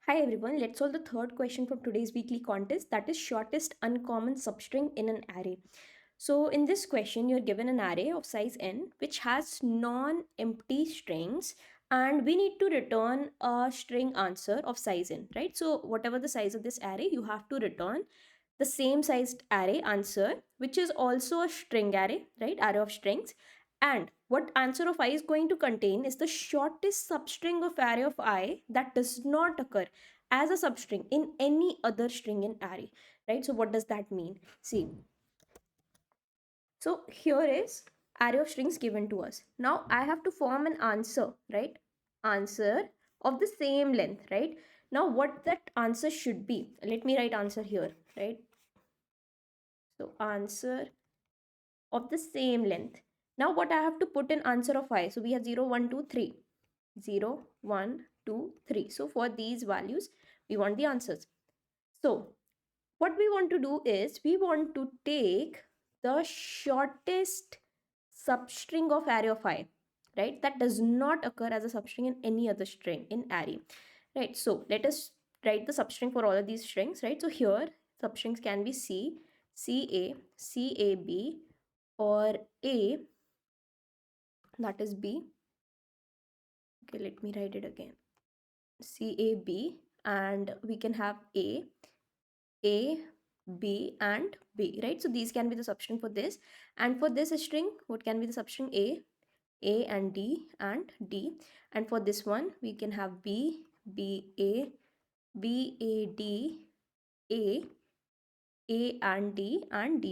Hi everyone, let's solve the third question from today's weekly contest, that is shortest uncommon substring in an array. So in this question you're given an array of size n which has non-empty strings and we need to return a string answer of size n, right? So whatever the size of this array, you have to return the same sized array answer, which is also a string array, right? Array of strings. And what answer of I is going to contain is the shortest substring of array of I that does not occur as a substring in any other string in array, right? So what does that mean? See, so here is array of strings given to us. Now I have to form an answer, right? Answer of the same length, right? Now what that answer should be, let me write answer here, right? So answer of the same length. Now what I have to put in answer of I? So we have 0, 1, 2, 3. 0, 1, 2, 3. So for these values, we want the answers. So what we want to do is we want to take the shortest substring of array of I, right? That does not occur as a substring in any other string in array, right? So let us write the substring for all of these strings, right? So here substrings can be C, CA, CAB, or A, that is B. Okay, let me write it again. CAB, and we can have A, B, and B, right? So these can be the substring for this. And for this string, what can be the substring? A and D, and D. And for this one, we can have B, B, A, B, A, D, A and D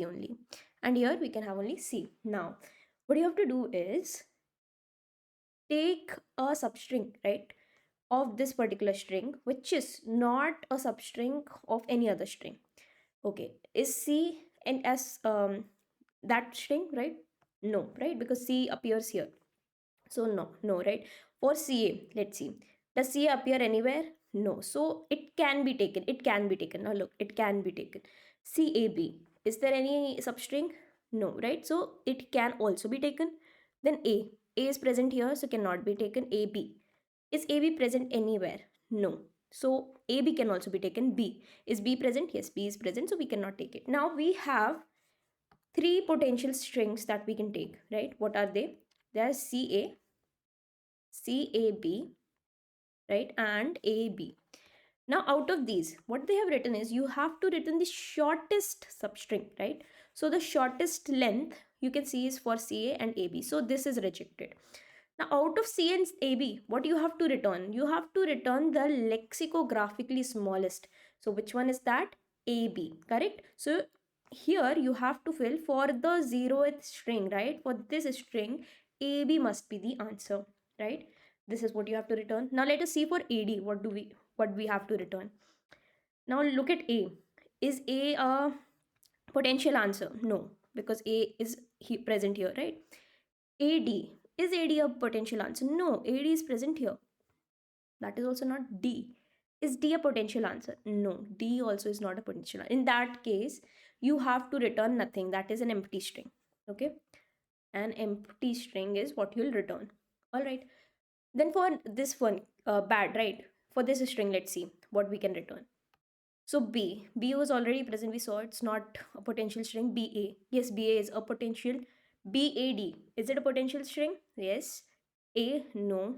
only. And here we can have only C. Now, what you have to do is take a substring, right, of this particular string, which is not a substring of any other string. Okay, is C and S that string, right? No, right? Because C appears here. So no, right? For CA, let's see. Does CA appear anywhere? No. So it can be taken. It can be taken. Now look, it can be taken. CAB. Is there any substring? No, right? So it can also be taken. Then A. A is present here, so cannot be taken. AB. Is AB present anywhere? No. So AB can also be taken. B. Is B present? Yes, B is present, so we cannot take it. Now we have three potential strings that we can take, right? What are they? They are CA, CAB, right, and AB. Now out of these, what they have written is you have to return the shortest substring, right? So the shortest length you can see is for CA and AB. So this is rejected. Now out of C and AB, what you have to return? You have to return the lexicographically smallest. So which one is that? AB, correct? So here you have to fill for the 0th string, right? For this string, AB must be the answer, right? This is what you have to return. Now let us see for AD, what we have to return. Now look at A. Is A a potential answer? No, because A is present here, right? AD. Is AD a potential answer? No, AD is present here. That is also not D. Is D a potential answer? No, D also is not a potential answer. In that case, you have to return nothing. That is an empty string. Okay? An empty string is what you'll return. Alright. Then for this one, bad, right? For this string, let's see what we can return. So B was already present. We saw it's not a potential string. BA. Yes, BA is a potential. BAD. Is it a potential string? Yes. A, no.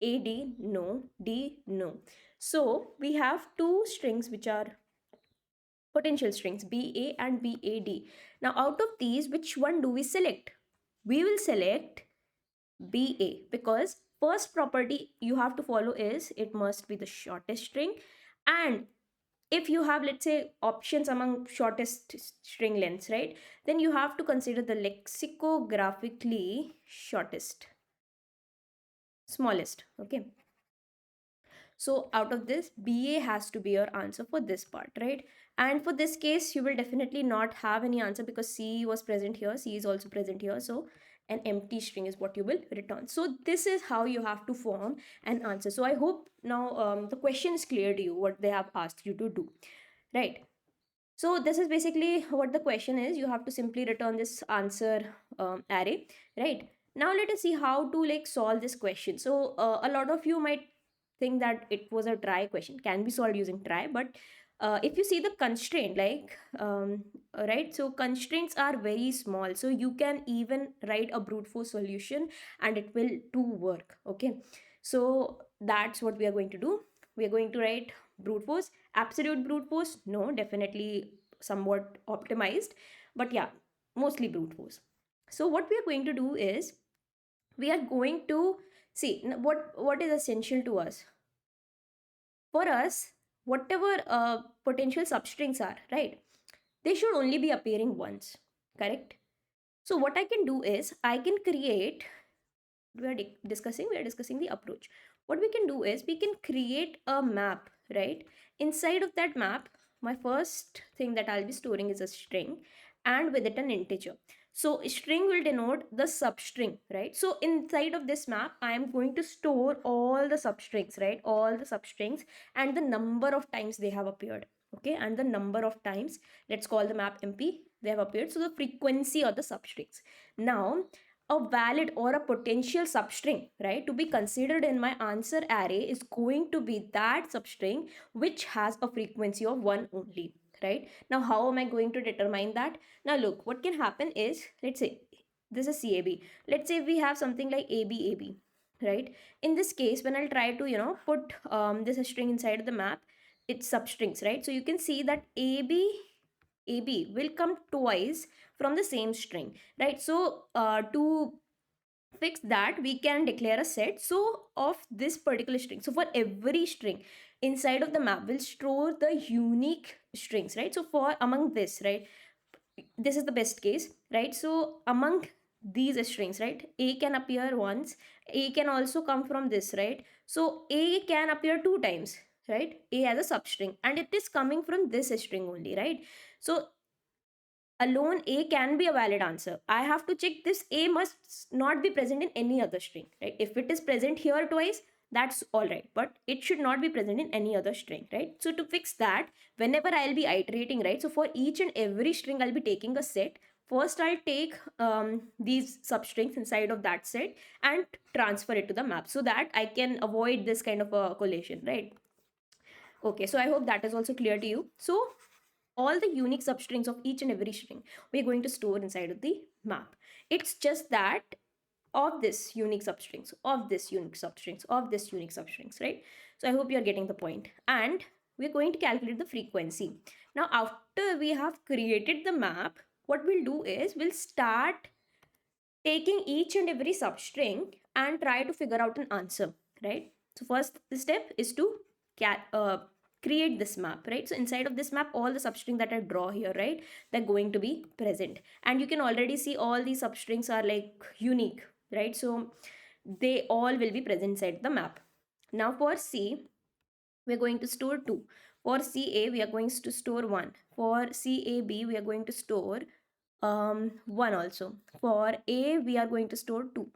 AD, no. D, no. So we have two strings which are potential strings, BA and BAD. Now out of these, which one do we select? We will select BA, because first property you have to follow is it must be the shortest string, and if you have, let's say, options among shortest string lengths, right, then you have to consider the lexicographically shortest, smallest. Okay, so out of this, BA has to be your answer for this part, right? And for this case, you will definitely not have any answer because C was present here, C is also present here. So an empty string is what you will return. So this is how you have to form an answer. So I hope now the question is clear to you, what they have asked you to do, right? So this is basically what the question is. You have to simply return this answer array, right? Now let us see how to like solve this question. So a lot of you might think that it was a try question, can be solved using try, but if you see the constraint, like right, so constraints are very small, so you can even write a brute force solution and it will do work. Okay, so that's what we are going to do. We are going to write brute force. Absolute brute force, no, definitely somewhat optimized, but yeah, mostly brute force. So what we are going to do is we are going to see what is essential to us. For us, whatever potential substrings are, right, they should only be appearing once, correct? So what I can do is I can create, we are discussing the approach. What we can do is we can create a map, right? Inside of that map, my first thing that I'll be storing is a string, and with it an integer. So string will denote the substring, right? So inside of this map I am going to store all the substrings, right, all the substrings, and the number of times they have appeared. Okay, and the number of times, let's call the map mp, they have appeared, so the frequency of the substrings. Now a valid or a potential substring, right, to be considered in my answer array is going to be that substring which has a frequency of 1 only, right? Now how am I going to determine that? Now look, what can happen is, let's say this is CAB, let's say we have something like AB, right? In this case, when I'll try to put this string inside the map, it's substrings, right? So you can see that AB will come twice from the same string, right? So to fix that, we can declare a set so of this particular string. So for every string inside of the map, we'll store the unique strings, right? So for among this, right, this is the best case, right? So among these strings, right, A can appear once, A can also come from this, right? So A can appear two times, right? A as a substring, and it is coming from this string only, right? So alone A can be a valid answer. I have to check this A must not be present in any other string, right? If it is present here twice, that's all right, but it should not be present in any other string, right? So to fix that, whenever I'll be iterating, right, so for each and every string I'll be taking a set. First I'll take these substrings inside of that set and transfer it to the map so that I can avoid this kind of a collation, right? Okay, so I hope that is also clear to you. So all the unique substrings of each and every string we're going to store inside of the map. It's just that of this unique substrings, of this unique substrings, of this unique substrings, right? So I hope you're getting the point. And we're going to calculate the frequency. Now, after we have created the map, what we'll do is we'll start taking each and every substring and try to figure out an answer, right? So first step is to create this map, right? So inside of this map, all the substring that I draw here, right, they're going to be present, and you can already see all these substrings are like unique, right? So they all will be present inside the map. Now for C, we're going to store 2. For CA, we are going to store 1. For CAB, we are going to store 1 also. For A, we are going to store 2.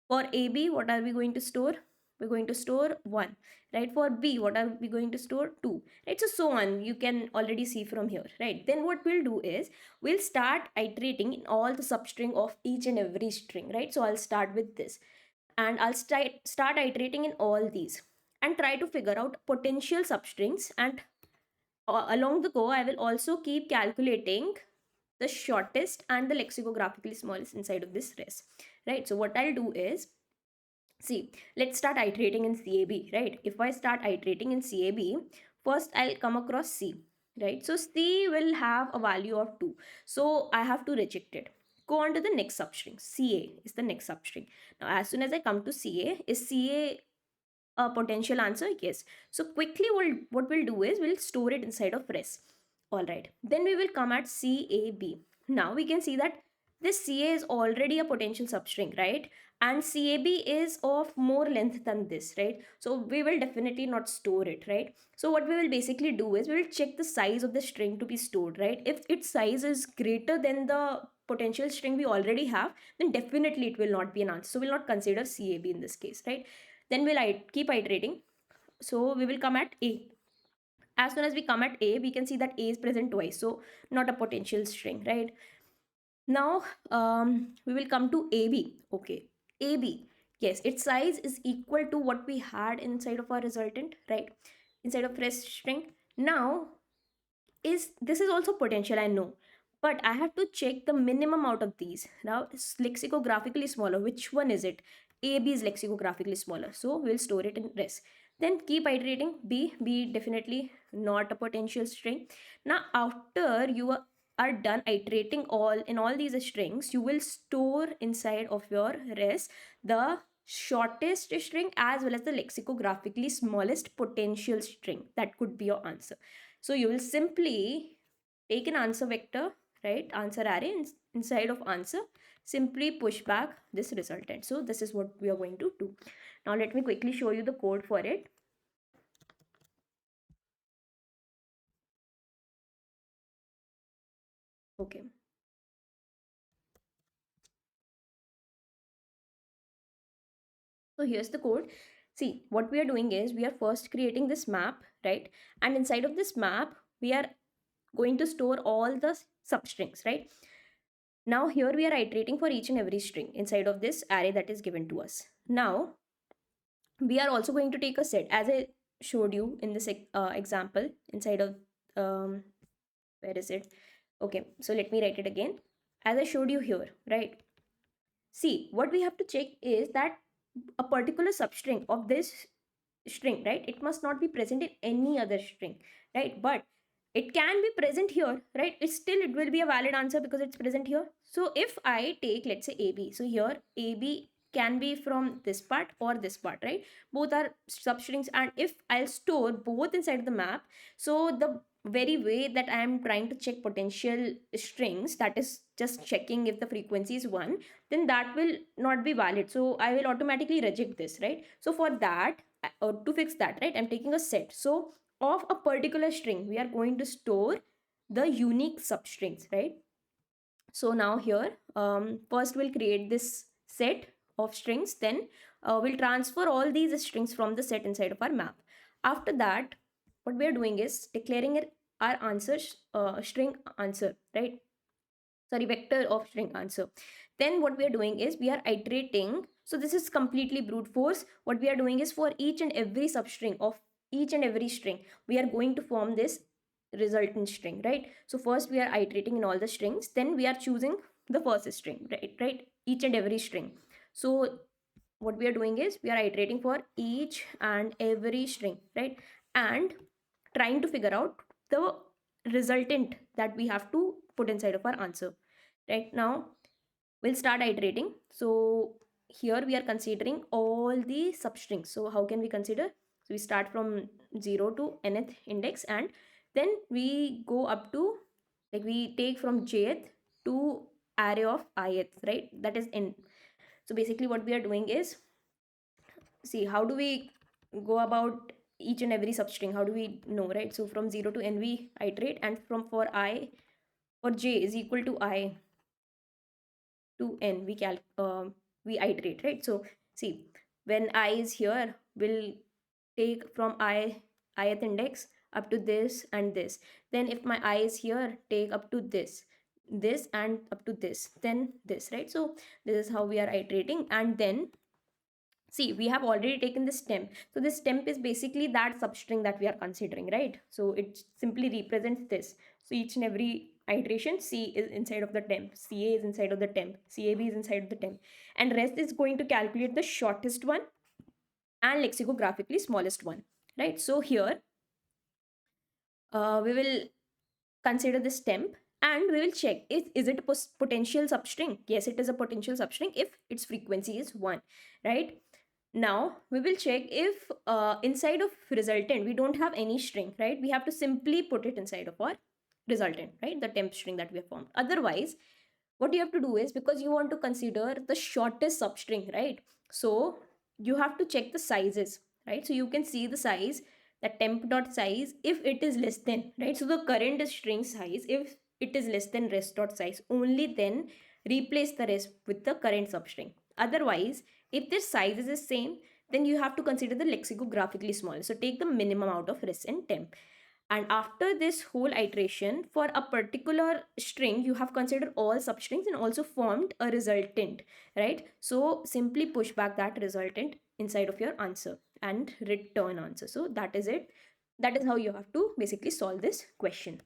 For AB, what are we going to store? We're going to store 1, right? For B, what are we going to store? 2, right? So on, you can already see from here, right? Then what we'll do is we'll start iterating in all the substring of each and every string, right? So I'll start with this, and I'll start iterating in all these and try to figure out potential substrings, and along the go I will also keep calculating the shortest and the lexicographically smallest inside of this res, right? So what I'll do is, see, let's start iterating in CAB, right? If I start iterating in CAB, first I'll come across C, right? So C will have a value of 2, so I have to reject it. Go on to the next substring. CA is the next substring. Now as soon as I come to CA, is CA a potential answer? Yes. So quickly what we'll do is we'll store it inside of res. All right, then we will come at CAB. Now we can see that this CA is already a potential substring, right? And CAB is of more length than this, right? So we will definitely not store it, right? So what we will basically do is we will check the size of the string to be stored, right? If its size is greater than the potential string we already have, then definitely it will not be an answer. So we'll not consider CAB in this case, right? Then we'll keep iterating. So we will come at A. As soon as we come at A, we can see that A is present twice, so not a potential string, right? Now we will come to AB. Okay, AB. yes, its size is equal to what we had inside of our resultant, right? Inside of rest string. Now, is this is also potential, I know, but I have to check the minimum out of these. Now it's lexicographically smaller. Which one is it? AB is lexicographically smaller, so we'll store it in rest. Then keep iterating. B definitely not a potential string. Now after you are done iterating all in all these strings, you will store inside of your rest the shortest string as well as the lexicographically smallest potential string. That could be your answer. So you will simply take an answer vector, right? Answer array inside of answer, simply push back this resultant. So this is what we are going to do. Now let me quickly show you the code for it. Okay. So here's the code. See, what we are doing is we are first creating this map, right? And inside of this map, we are going to store all the substrings, right? Now here we are iterating for each and every string inside of this array that is given to us. Now we are also going to take a set as I showed you in this example inside of um, where is it? Okay, so let me write it again. As I showed you here, right? See, what we have to check is that a particular substring of this string, right? It must not be present in any other string, right? But it can be present here, right? It's still, it will be a valid answer because it's present here. So if I take, let's say AB, so here AB can be from this part or this part, right? Both are substrings, and if I'll store both inside the map, so the very way that I am trying to check potential strings, that is just checking if the frequency is 1, then that will not be valid. So I will automatically reject this, right? So for that, to fix that, right, I'm taking a set. So of a particular string, we are going to store the unique substrings, right? So now here, first we'll create this set of strings, then we'll transfer all these strings from the set inside of our map. After that, what we are doing is declaring our answer, string answer, right? Sorry, vector of string answer. Then what we are doing is we are iterating. So this is completely brute force. What we are doing is for each and every substring of each and every string, we are going to form this resultant string, right? So first we are iterating in all the strings, then we are choosing the first string, right? Each and every string. So what we are doing is we are iterating for each and every string, right? And trying to figure out the resultant that we have to put inside of our answer. Right now we'll start iterating. So here we are considering all the substrings. So how can we consider? So we start from 0 to nth index, and then we go up to, like, we take from jth to array of ith, right? That is n. So basically what we are doing is, see, how do we go about each and every substring? How do we know, right? So from 0 to n we iterate, and from for I, for j is equal to I to n, we iterate, right? So see, when I is here, we'll take from ith index up to this and this. Then if my I is here, take up to this and up to this, then this, right? So this is how we are iterating. And then see, we have already taken this temp. So this temp is basically that substring that we are considering, right? So it simply represents this. So each and every iteration, C is inside of the temp, CA is inside of the temp, CAB is inside of the temp, and rest is going to calculate the shortest one and lexicographically smallest one, right? So here we will consider this temp, and we will check, is it a potential substring? Yes, it is a potential substring if its frequency is 1, right? Now we will check if inside of resultant we don't have any string, right? We have to simply put it inside of our resultant, right? The temp string that we have formed. Otherwise, what you have to do is, because you want to consider the shortest substring, right? So you have to check the sizes, right? So you can see the size, the temp dot size, if it is less than, right? So the current string size, if it is less than rest dot size, only then replace the rest with the current substring. Otherwise, if their size is the same, then you have to consider the lexicographically small. So take the minimum out of rest and temp. And after this whole iteration, for a particular string, you have considered all substrings and also formed a resultant, right? So simply push back that resultant inside of your answer and return answer. So that is it. That is how you have to basically solve this question.